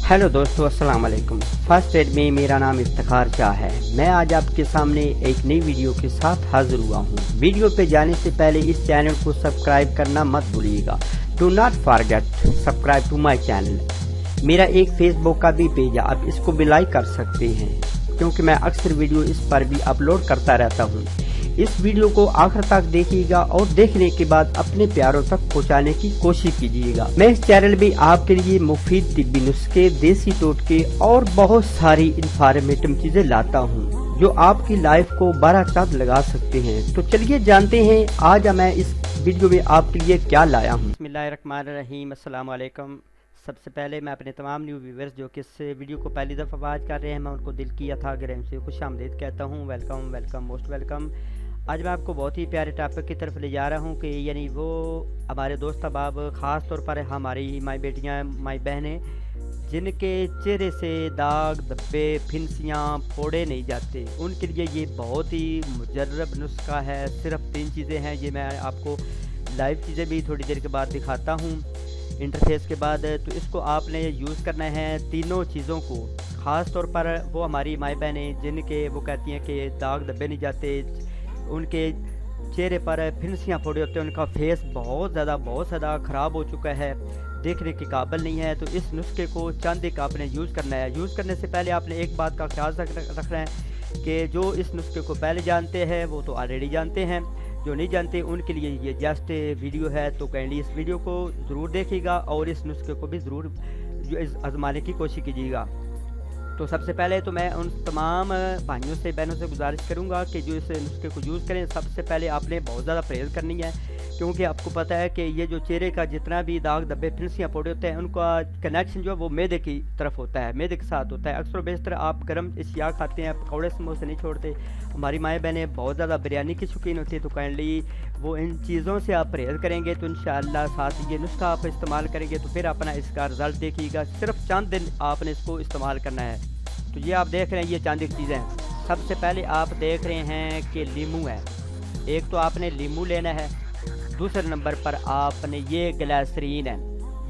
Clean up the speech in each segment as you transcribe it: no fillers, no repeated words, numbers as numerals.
Hello दोस्तों, अस्सलाम वालेकुम। फर्स्ट एड में मेरा नाम इफ्तिखार शाह है। मैं आज आपके सामने एक नई वीडियो के साथ हाजिर हुआ हूँ। वीडियो पे जाने से पहले इस चैनल को सब्सक्राइब करना मत भूलिएगा। Do not forget subscribe to my channel. मेरा एक फेसबुक का भी पेज है, आप इसको भी लाइक कर सकते हैं क्योंकि मैं अक्सर वीडियो इस पर भी अपलोड करता रहता हूँ। इस वीडियो को आखिर तक देखिएगा और देखने के बाद अपने प्यारों तक पहुंचाने की कोशिश कीजिएगा। मैं इस चैनल में आपके लिए मुफीद तिब्बी नुस्खे, देसी टोटके और बहुत सारी इंफॉर्मेटिव चीजें लाता हूं जो आपकी लाइफ को 12 चांद लगा सकते हैं। तो चलिए जानते हैं आज मैं इस वीडियो में आपके लिए क्या लाया हूँ। बिस्मिल्लाहिर्रहमानिर्रहीम, अस्सलाम वालेकुम। सबसे पहले मैं अपने तमाम न्यू व्यूवर्स जो कि इस वीडियो को पहली दफ़ा वाच कर रहे हैं, मैं उनको दिल की अथाह से खुशामदीद कहता हूँ। Welcome welcome most welcome. आज मैं आपको बहुत ही प्यारे टॉपिक की तरफ ले जा रहा हूँ कि यानी वो हमारे दोस्त अहबाब, ख़ास तौर पर हमारी माई बेटियाँ, माई बहनें जिनके चेहरे से दाग, धब्बे, फिंसियाँ, फोड़े नहीं जाते, उनके लिए ये बहुत ही मुजर्रब नुस्खा है। सिर्फ 3 चीज़ें हैं, ये मैं आपको लाइव चीज़ें भी थोड़ी देर के बाद दिखाता हूँ इंटरफेस के बाद। तो इसको आपने यूज़ करना है तीनों चीज़ों को। ख़ास तौर पर वो हमारी माई बहनें जिनके वो कहती हैं कि दाग धब्बे नहीं जाते, उनके चेहरे पर फिंसियाँ फोड़े होते हैं, उनका फेस बहुत ज़्यादा ख़राब हो चुका है, देखने के काबिल नहीं है। तो इस नुस्खे को चंद एक आपने यूज़ करना है। यूज़ करने से पहले आपने एक बात का ख्याल रखना है कि जो इस नुस्खे को पहले जानते हैं वो तो ऑलरेडी जानते हैं, जो नहीं जानते उनके लिए ये जस्ट वीडियो है। तो काइंडली इस वीडियो को ज़रूर देखिएगा और इस नुस्खे को भी ज़रूर आजमाने की कोशिश कीजिएगा। तो सबसे पहले तो मैं उन तमाम भाइयों से, बहनों से गुजारिश करूंगा कि जो इस नुस्खे को यूज़ करें, सबसे पहले आपने बहुत ज़्यादा परहेज़ करनी है क्योंकि आपको पता है कि ये जो चेहरे का जितना भी दाग धब्बे फिंसियाँ फोड़े होते हैं, उनका कनेक्शन जो है वो मैदे की तरफ होता है, मैदे के साथ होता है। अक्सर बेशतर आप गर्म अशिया खाते हैं, पकौड़े समोसे नहीं छोड़ते। हमारी माएँ बहनें बहुत ज़्यादा बिरयानी की शौकीन होती है, तो काइंडली वो इन चीज़ों से आप परहेज़ करेंगे तो इंशाअल्लाह साथ ये नुस्खा आप इस्तेमाल करेंगे तो फिर अपना इसका रिज़ल्ट देखिएगा। सिर्फ चंद दिन आपने इसको इस्तेमाल करना है। तो ये आप देख रहे हैं, ये चंद एक चीज़ें हैं। सबसे पहले आप देख रहे हैं कि लीमू है। एक तो आपने लीमू लेना है, दूसरे नंबर पर आपने ये ग्लिसरीन है।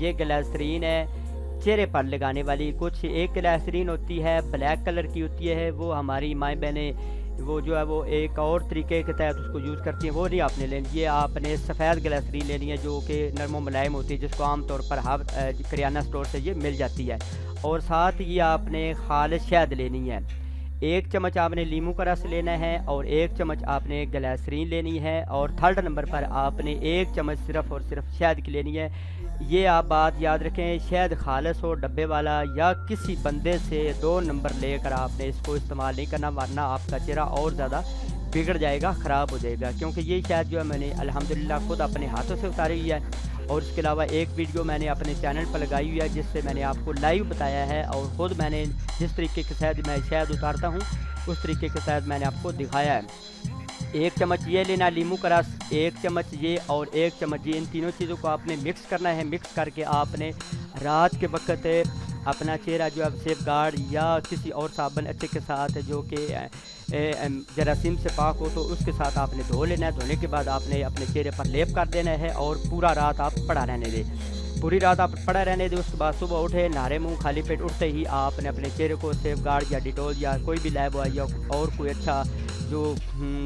ये ग्लिसरीन है चेहरे पर लगाने वाली। कुछ एक ग्लिसरीन होती है ब्लैक कलर की होती है, वो हमारी माएँ बहनें वो जो है वो एक और तरीके के तहत उसको यूज़ करती हैं, वो नहीं आपने लेनी। ये आपने सफ़ेद ग्लिसरीन लेनी है जो कि नरम व मुलायम होती है, जिसको आमतौर पर हर करियाना स्टोर से ये मिल जाती है। और साथ ही आपने खालिस शहद लेनी है। 1 चम्मच आपने लीमू का रस लेना है और 1 चम्मच आपने ग्लिसरीन लेनी है और थर्ड नंबर पर आपने 1 चम्मच सिर्फ और सिर्फ शहद की लेनी है। ये आप बात याद रखें, शहद खालिस हो डब्बे वाला या किसी बंदे से 2 नंबर लेकर आपने इसको इस्तेमाल नहीं करना, वरना आपका चेहरा और ज़्यादा बिगड़ जाएगा, ख़राब हो जाएगा। क्योंकि ये शहद जो है मैंने अल्हम्दुलिल्लाह खुद अपने हाथों से उतारी हुई है और इसके अलावा एक वीडियो मैंने अपने चैनल पर लगाई हुई है जिससे मैंने आपको लाइव बताया है और ख़ुद मैंने जिस तरीके के शहद मैं शहद उतारता हूँ उस तरीके के शहद मैंने आपको दिखाया है। 1 चम्मच ये लेना लीमू का रस, 1 चम्मच ये और 1 चम्मच ये, इन तीनों चीज़ों को आपने मिक्स करना है। मिक्स करके आपने रात के वक्त अपना चेहरा जो है सेफ गार्ड या किसी और साबुन अच्छे के साथ जो कि जरासीम से पाक हो तो उसके साथ आपने धो लेना है। धोने के बाद आपने अपने चेहरे पर लेप कर देना है और पूरा रात आप पड़ा रहने दें। पूरी रात आप पड़ा रहने दें। उसके बाद सुबह उठे, नहारे मुंह खाली पेट उठते ही आपने अपने चेहरे को सेफ गार्ड या डिटोल या कोई भी लैब बॉय या और कोई अच्छा जो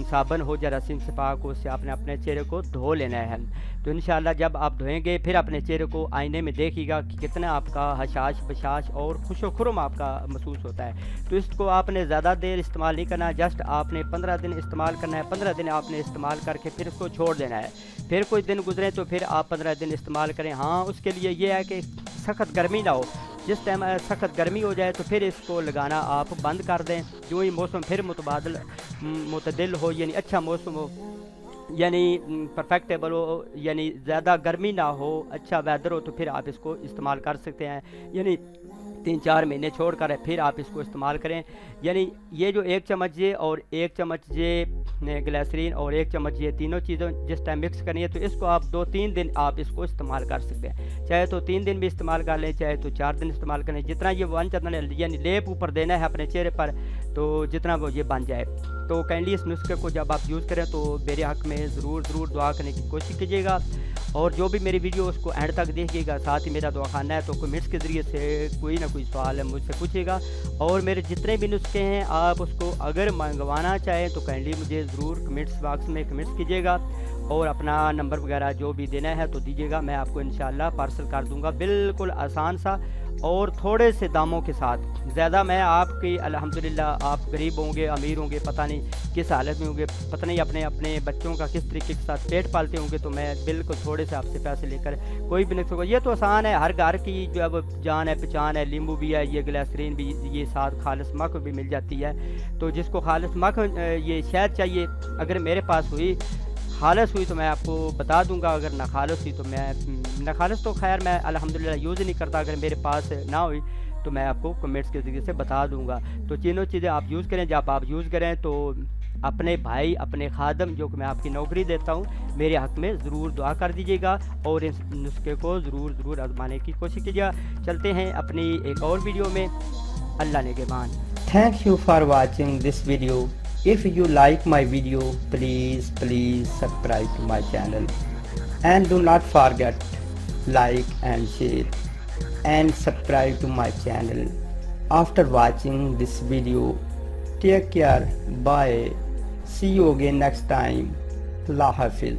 साबुन हो जरासीम से पाक हो, उससे आपने अपने चेहरे को धो लेना है। तो इंशाअल्लाह जब आप धोएंगे फिर अपने चेहरे को आईने में देखिएगा कि कितना आपका हशाश बशाश और खुशो-खुरुम आपका महसूस होता है। तो इसको आपने ज़्यादा देर इस्तेमाल नहीं करना, जस्ट आपने 15 दिन इस्तेमाल करना है। 15 दिन आपने इस्तेमाल करके फिर इसको छोड़ देना है। फिर कुछ दिन गुजरे तो फिर आप 15 दिन इस्तेमाल करें। हाँ, उसके लिए ये है कि सख्त गर्मी ना हो। जिस टाइम सख्त गर्मी हो जाए तो फिर इसको लगाना आप बंद कर दें। जो ही मौसम फिर मुतदिल हो, यानी अच्छा मौसम हो, यानी परफेक्टेबल हो, यानी ज़्यादा गर्मी ना हो, अच्छा वेदर हो, तो फिर आप इसको इस्तेमाल कर सकते हैं। यानी 3-4 महीने छोड़ कर फिर आप इसको इस्तेमाल करें। यानी ये जो 1 चम्मच ये और 1 चम्मच ये ग्लिसरीन और 1 चम्मच ये तीनों चीज़ों जिस टाइम मिक्स करनी है तो इसको आप 2-3 दिन आप इसको इस्तेमाल कर सकते हैं। चाहे तो 3 दिन भी इस्तेमाल कर लें, चाहे तो 4 दिन इस्तेमाल करें। जितना ये वन चंदन यानी लेप ऊपर देना है अपने चेहरे पर, तो जितना वो ये बन जाए। तो काइंडली इस नुस्खे को जब आप यूज़ करें तो मेरे हक़ में ज़रूर दुआ करने की कोशिश कीजिएगा اور جو بھی میری ویڈیو اس کو اینڈ تک دیکھیے گا. ساتھ ہی میرا دعاخانہ ہے, تو کمنٹس کے ذریعے سے کوئی نہ کوئی سوال ہے مجھ سے پوچھے گا. اور میرے جتنے بھی نسخے ہیں آپ اس کو اگر منگوانا چاہیں تو کائنڈلی مجھے ضرور کمنٹس باکس میں کمنٹس کیجیے گا, اور اپنا نمبر وغیرہ جو بھی دینا ہے تو دیجیے گا. میں آپ کو انشاءاللہ پارسل کر دوں گا, بالکل آسان سا اور تھوڑے سے داموں کے ساتھ. زیادہ میں آپ کی الحمدللہ, آپ غریب ہوں گے امیر ہوں گے, پتہ نہیں کس حالت میں ہوں گے, پتہ نہیں اپنے بچوں کا کس طریقے کے ساتھ پیٹ پالتے ہوں گے, تو میں بالکل تھوڑے سے آپ سے پیسے لے کر کوئی بھی نہیں سکوں. یہ تو آسان ہے, ہر گھر کی جو اب جان ہے پہچان ہے, لیمبو بھی ہے, یہ گلیسرین بھی, یہ ساتھ خالص مکھ بھی مل جاتی ہے. تو جس کو خالص مکھ یہ شہد چاہیے, اگر میرے پاس ہوئی خالص ہوئی تو میں آپ کو بتا دوں گا, اگر نہ خالص ہوئی تو میں نہ خالص تو خیر میں الحمدللہ یوز ہی نہیں کرتا, اگر میرے پاس نہ ہوئی تو میں آپ کو کمنٹس کے ذریعے سے بتا دوں گا. تو تینوں چیزیں آپ یوز کریں. جب آپ یوز کریں تو اپنے بھائی اپنے خادم جو کہ میں آپ کی نوکری دیتا ہوں میرے حق میں ضرور دعا کر دیجیے گا, اور اس نسخے کو ضرور آزمانے کی کوشش کیجیے. چلتے ہیں اپنی ایک اور ویڈیو میں. اللہ نگہبان. Thank you for watching this video. If you like my video, please subscribe to my channel, and do not forget like and share and subscribe to my channel. After watching this video, take care, bye, see you again next time. Allah Hafiz.